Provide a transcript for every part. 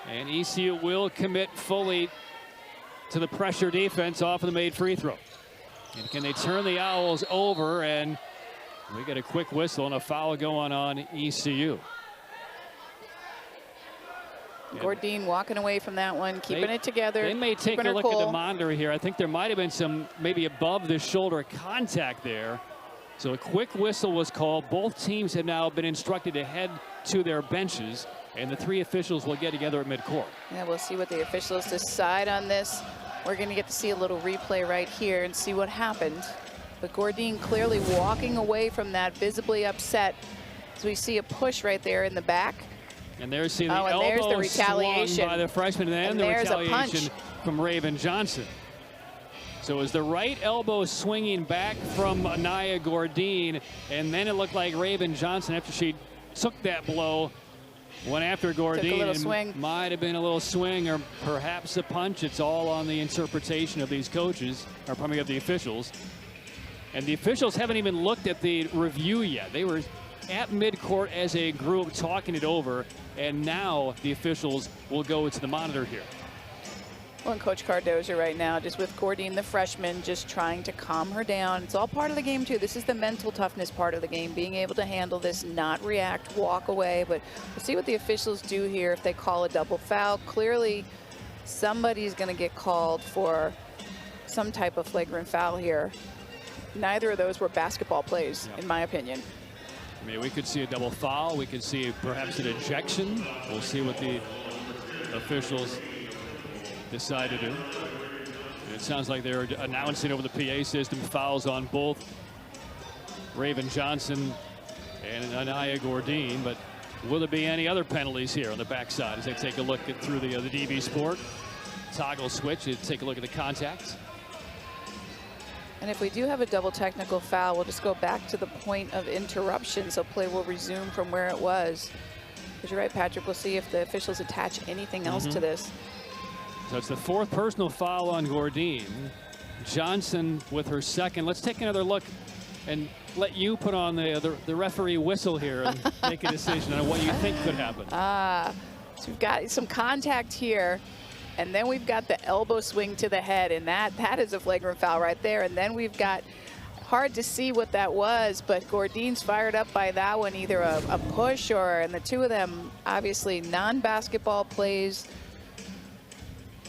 And ECU will commit fully to the pressure defense off of the made free throw. And can they turn the Owls over? And we get a quick whistle and a foul going on ECU. Gordine walking away from that one, keeping it together. They may take a look at the monitor here. I think there might have been some maybe above the shoulder contact there. So a quick whistle was called. Both teams have now been instructed to head to their benches, and the three officials will get together at midcourt. Yeah, we'll see what the officials decide on this. We're going to get to see a little replay right here and see what happened. But Gordine clearly walking away from that, visibly upset. So we see a push right there in the back. And there's the elbow the retaliation swung by the freshman, and the there's retaliation from Raven Johnson. So it was the right elbow swinging back from Anaya Gordine, and then it looked like Raven Johnson, after she took that blow, went after Gordine. Took a little swing. Might have been a little swing or perhaps a punch. It's all on the interpretation of these coaches, or probably of the officials. And the officials haven't even looked at the review yet. They were at midcourt as a group talking it over, and now the officials will go to the monitor here. Well, and Coach Cardozo right now, just with Gordine, the freshman, just trying to calm her down. It's all part of the game, too. This is the mental toughness part of the game, being able to handle this, not react, walk away. But we'll see what the officials do here if they call a double foul. Clearly, somebody's going to get called for some type of flagrant foul here. Neither of those were basketball plays, in my opinion. I mean, we could see a double foul. We could see perhaps an ejection. We'll see what the officials decide to do. It sounds like they're announcing over the PA system fouls on both Raven Johnson and Anaya Gordine, but will there be any other penalties here on the backside as they take a look at through the DB Sport toggle switch and take a look at the contact? And if we do have a double technical foul, we'll just go back to the point of interruption, so play will resume from where it was. But you're right, Patrick, we'll see if the officials attach anything else to this. So it's the fourth personal foul on Gordine. Johnson with her second. Let's take another look and let you put on the referee whistle here and make a decision on what you think could happen. So we've got some contact here, and then we've got the elbow swing to the head, and that is a flagrant foul right there. And then we've got, hard to see what that was, but Gordine's fired up by that one, either a push or, and the two of them obviously non-basketball plays.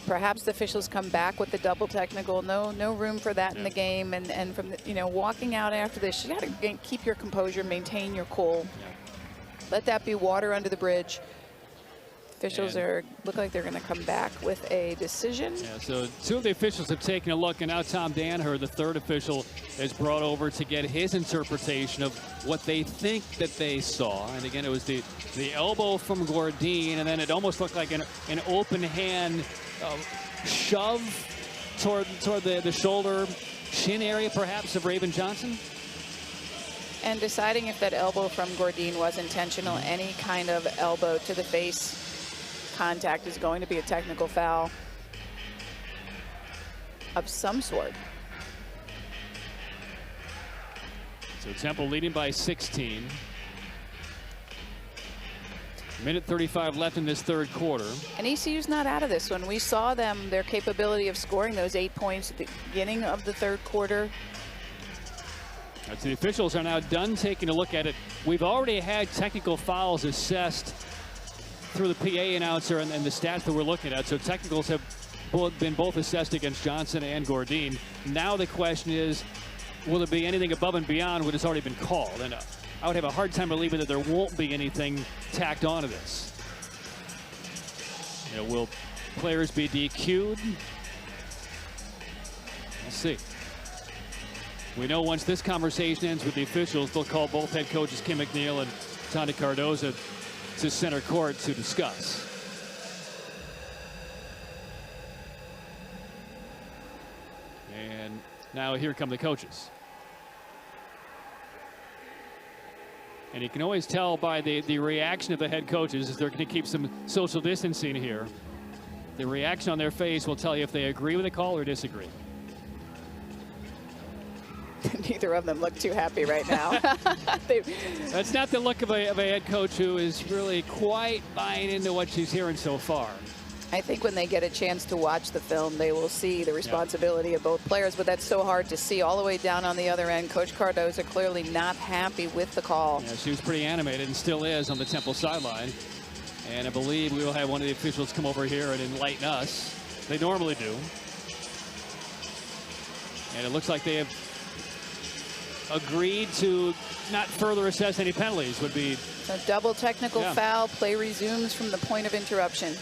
Perhaps the officials come back with the double technical. No room for that in the game. And from the, walking out after this, you got to keep your composure, maintain your cool. Let that be water under the bridge. Officials look like they're going to come back with a decision. Yeah, so two of the officials have taken a look, and now Tom Danaher, the third official, is brought over to get his interpretation of what they think that they saw. And again, it was the elbow from Gordine, and then it almost looked like an open hand shove toward the shoulder, shin area perhaps of Raven Johnson. And deciding if that elbow from Gordine was intentional, any kind of elbow to the face contact is going to be a technical foul of some sort. So Temple leading by 16. Minute 35 left in this third quarter. And ECU's not out of this one. We saw them, their capability of scoring those 8 points at the beginning of the third quarter. So the officials are now done taking a look at it. We've already had technical fouls assessed through the PA announcer and the stats that we're looking at. So technicals have been both assessed against Johnson and Gordine. Now the question is, will there be anything above and beyond what has already been called? And I would have a hard time believing that there won't be anything tacked onto this. Will players be DQ'd? We'll see. We know once this conversation ends with the officials, they'll call both head coaches Kim McNeil and Tony Cardozo to center court to discuss. And now here come the coaches. And you can always tell by the reaction of the head coaches, as they're going to keep some social distancing here. The reaction on their face will tell you if they agree with the call or disagree. neither of them look too happy right now. That's not the look of a head coach who is really quite buying into what she's hearing so far. I think when they get a chance to watch the film, they will see the responsibility of both players, but that's so hard to see all the way down on the other end. Coach Cardoza clearly not happy with the call. Yeah, she was pretty animated and still is on the Temple sideline. And I believe we will have one of the officials come over here and enlighten us. They normally do. And it looks like they have agreed to not further assess any penalties. Would be a double technical foul. Play resumes from the point of interruption.